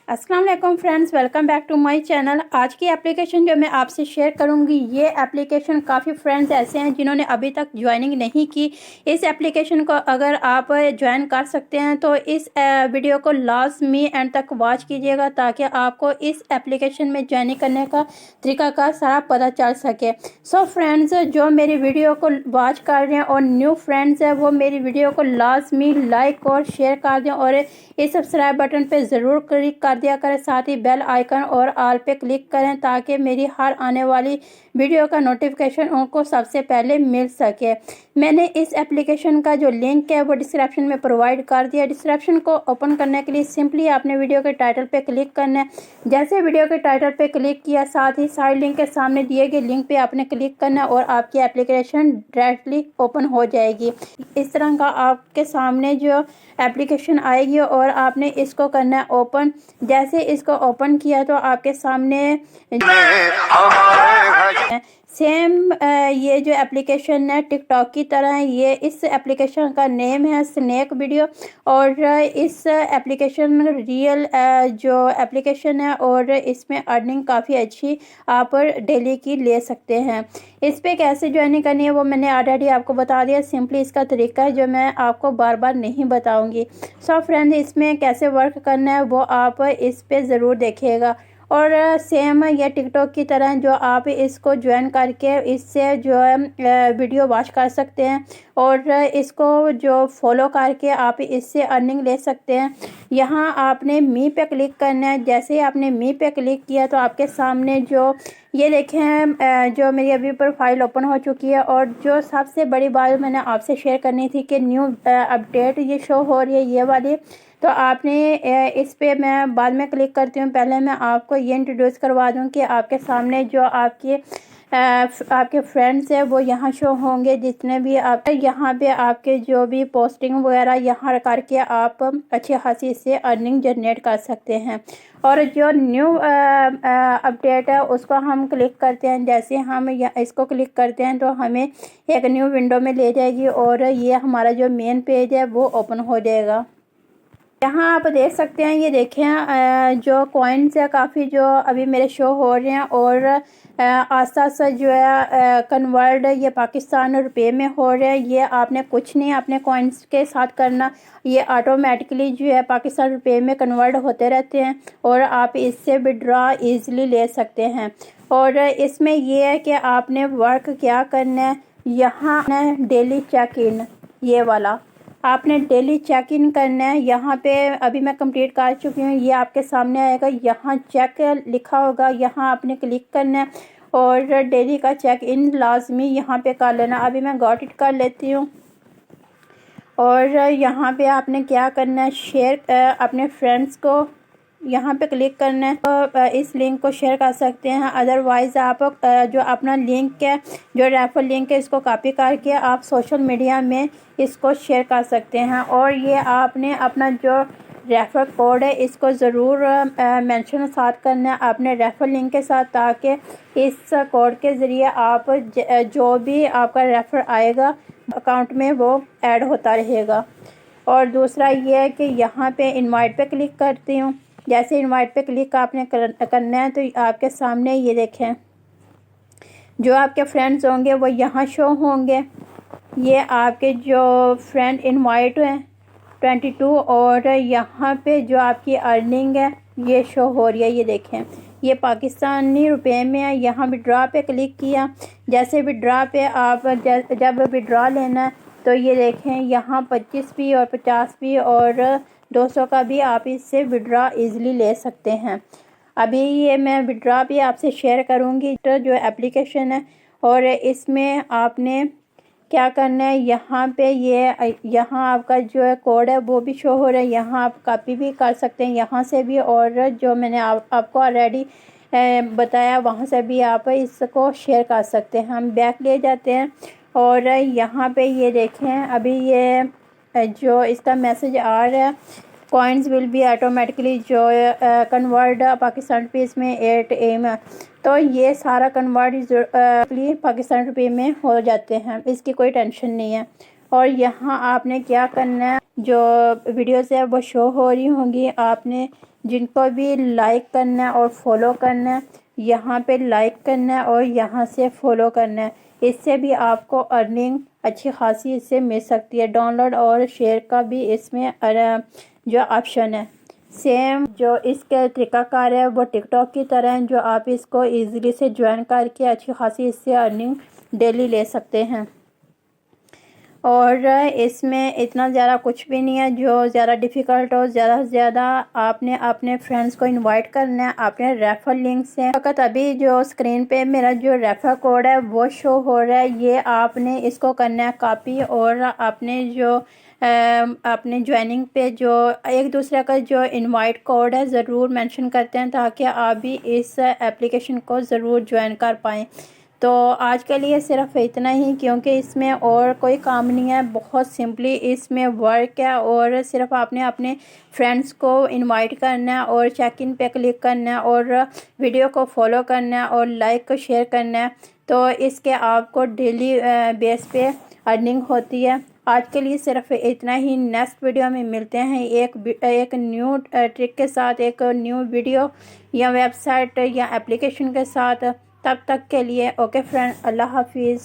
अस्सलाम वालेकुम friends, welcome back to my channel. आज की एप्लीकेशन जो मैं आपसे शेयर करूंगी, ये एप्लीकेशन काफ़ी फ्रेंड्स ऐसे हैं जिन्होंने अभी तक ज्वाइनिंग नहीं की। इस एप्लीकेशन को अगर आप ज्वाइन कर सकते हैं तो इस वीडियो को लाजमी एंड तक वॉच कीजिएगा ताकि आपको इस एप्लीकेशन में ज्वाइनिंग करने का तरीका का सारा पता चल सके। सो फ्रेंड्स, जो मेरी वीडियो को वॉच कर रहे हैं और न्यू फ्रेंड्स है वो मेरी वीडियो को लाजमी लाइक और शेयर कर दें और इस सब्सक्राइब बटन पे ज़रूर क्लिक कर दिया करें, साथ ही बेल आइकन और ऑल पे क्लिक करें ताकि मेरी हर आने वाली वीडियो का नोटिफिकेशन उनको सबसे पहले मिल सके। मैंने इस एप्लीकेशन का जो लिंक है वो डिस्क्रिप्शन में प्रोवाइड कर दिया। डिस्क्रिप्शन को ओपन करने के लिए सिंपली आपने वीडियो के टाइटल पे क्लिक करना है। जैसे वीडियो के टाइटल पे क्लिक किया, साथ ही साइड लिंक के सामने दिए गए लिंक पे आपने क्लिक करना है और आपकी एप्लीकेशन डायरेक्टली ओपन हो जाएगी। इस तरह का आपके सामने जो एप्लीकेशन आएगी और आपने इसको करना है ओपन। जैसे इसको ओपन किया तो आपके सामने सेम ये जो एप्लीकेशन है टिकटॉक की तरह है। ये इस एप्लीकेशन का नेम है स्नैक वीडियो और इस एप्लीकेशन रियल जो एप्लीकेशन है और इसमें अर्निंग काफ़ी अच्छी आप डेली की ले सकते हैं। इस पे कैसे ज्वाइनिंग करनी है वो मैंने ऑलरेडी आपको बता दिया। सिंपली इसका तरीका है जो मैं आपको बार बार नहीं बताऊंगी। सो फ्रेंड, इसमें कैसे वर्क करना है वो आप इस पे ज़रूर देखिएगा। और सेम ये टिकटॉक की तरह जो आप इसको ज्वाइन करके इससे जो है वीडियो वॉच कर सकते हैं और इसको जो फॉलो करके आप इससे अर्निंग ले सकते हैं। यहाँ आपने मी पे क्लिक करना है। जैसे ही आपने मी पे क्लिक किया तो आपके सामने जो ये देखें जो मेरी अभी प्रोफाइल ओपन हो चुकी है। और जो सबसे बड़ी बात मैंने आपसे शेयर करनी थी कि न्यू अपडेट ये शो हो रही है ये वाली, तो आपने इस पे मैं बाद में क्लिक करती हूँ। पहले मैं आपको ये इंट्रोड्यूस करवा दूँ कि आपके सामने जो आपके फ्रेंड्स हैं वो यहाँ शो होंगे। जितने भी आप यहाँ पे आपके जो भी पोस्टिंग वगैरह यहाँ करके आप अच्छी खासी से अर्निंग जनरेट कर सकते हैं। और जो न्यू अपडेट है उसको हम क्लिक करते हैं। जैसे हम इसको क्लिक करते हैं तो हमें एक न्यू विंडो में ले जाएगी और ये हमारा जो मेन पेज है वो ओपन हो जाएगा। यहाँ आप देख सकते हैं, ये देखें जो कॉइन्स है काफ़ी जो अभी मेरे शो हो रहे हैं और आस्ता आस्ता जो है कन्वर्ट ये पाकिस्तान रुपए में हो रहे हैं। ये आपने कुछ नहीं अपने कॉइन्स के साथ करना, ये ऑटोमेटिकली जो है पाकिस्तान रुपए में कन्वर्ट होते रहते हैं और आप इससे विड्रॉ ईज़िली ले सकते हैं। और इसमें यह है कि आपने वर्क क्या करना है, यहाँ डेली चेक इन ये वाला आपने डेली चेक इन करना है। यहाँ पे अभी मैं कंप्लीट कर चुकी हूँ, ये आपके सामने आएगा। यहाँ चेक लिखा होगा, यहाँ आपने क्लिक करना है और डेली का चेक इन लाजमी यहाँ पे कर लेना। अभी मैं गॉट इट कर लेती हूँ। और यहाँ पे आपने क्या करना है, शेयर अपने फ्रेंड्स को यहाँ पे क्लिक करना है तो इस लिंक को शेयर कर सकते हैं। अदरवाइज़ आप जो अपना लिंक है, जो रेफर लिंक है, इसको कॉपी करके आप सोशल मीडिया में इसको शेयर कर सकते हैं। और ये आपने अपना जो रेफर कोड है इसको ज़रूर मेंशन साथ करना है अपने रेफर लिंक के साथ, ताकि इस कोड के ज़रिए आप जो भी आपका रेफर आएगा अकाउंट में वो ऐड होता रहेगा। और दूसरा ये है कि यहाँ पे इनवाइट पे क्लिक करती हूँ। जैसे इनवाइट पे क्लिक आपने करना है तो आपके सामने ये देखें जो आपके फ्रेंड्स होंगे वो यहाँ शो होंगे। ये आपके जो फ्रेंड इनवाइट हैं 22 और यहाँ पे जो आपकी अर्निंग है ये शो हो रही है। ये देखें, ये पाकिस्तानी रुपए में है। यहाँ विड्रॉ पे क्लिक किया। जैसे विड्रॉ पे आप जब विड्रॉ लेना है तो ये देखें यहाँ 25 भी और 50 भी और 200 का भी आप इससे विड्रॉ इजीली ले सकते हैं। अभी ये मैं विड्रॉ भी आपसे शेयर करूँगी तो जो एप्लीकेशन है। और इसमें आपने क्या करना है, यहाँ पे यहाँ आपका जो है कोड है वो भी शो हो रहा है। यहाँ आप कॉपी भी कर सकते हैं यहाँ से भी, और जो मैंने आपको ऑलरेडी बताया वहाँ से भी आप इसको शेयर कर सकते हैं। हम बैक ले जाते हैं और यहाँ पे ये देखें अभी ये जो इसका मैसेज आ रहा है, कॉइन्स विल बी ऑटोमेटिकली जो कन्वर्ट पाकिस्तान रुपये इसमें 8 AM, तो ये सारा कन्वर्ट पाकिस्तान रुपये में हो जाते हैं, इसकी कोई टेंशन नहीं है। और यहाँ आपने क्या करना है, जो वीडियोस है वो शो हो रही होंगी। आपने जिनको भी लाइक करना है और फॉलो करना है, यहाँ पे लाइक करना है और यहाँ से फॉलो करना है। इससे भी आपको अर्निंग अच्छी खासी इससे मिल सकती है। डाउनलोड और शेयर का भी इसमें जो ऑप्शन है, सेम जो इसके तरीक़ाकार है वो टिकटॉक की तरह है, जो आप इसको इजीली से ज्वाइन करके अच्छी खासी इससे अर्निंग डेली ले सकते हैं। और इसमें इतना ज़्यादा कुछ भी नहीं है जो ज़्यादा डिफ़िकल्ट हो। ज़्यादा से ज़्यादा आपने अपने फ्रेंड्स को इनवाइट करना है अपने रेफर लिंक से। फ़कत अभी जो स्क्रीन पे मेरा जो रेफर कोड है वो शो हो रहा है, ये आपने इसको करना है कॉपी और अपने जो अपने ज्वाइनिंग पे जो एक दूसरे का जो इनवाइट कोड है ज़रूर मेंशन करते हैं, ताकि आप भी इस एप्लीकेशन को ज़रूर ज्वाइन कर पाएँ। तो आज के लिए सिर्फ इतना ही, क्योंकि इसमें और कोई काम नहीं है, बहुत सिंपली इसमें वर्क है और सिर्फ आपने अपने फ्रेंड्स को इनवाइट करना है और चेक इन पे क्लिक करना है और वीडियो को फॉलो करना है और लाइक को शेयर करना है। तो इसके आपको डेली बेस पे अर्निंग होती है। आज के लिए सिर्फ इतना ही। नेक्स्ट वीडियो में मिलते हैं एक न्यू ट्रिक के साथ, एक न्यू वीडियो या वेबसाइट या एप्लीकेशन के साथ। तब तक के लिए ओके फ्रेंड, अल्लाह हाफिज़।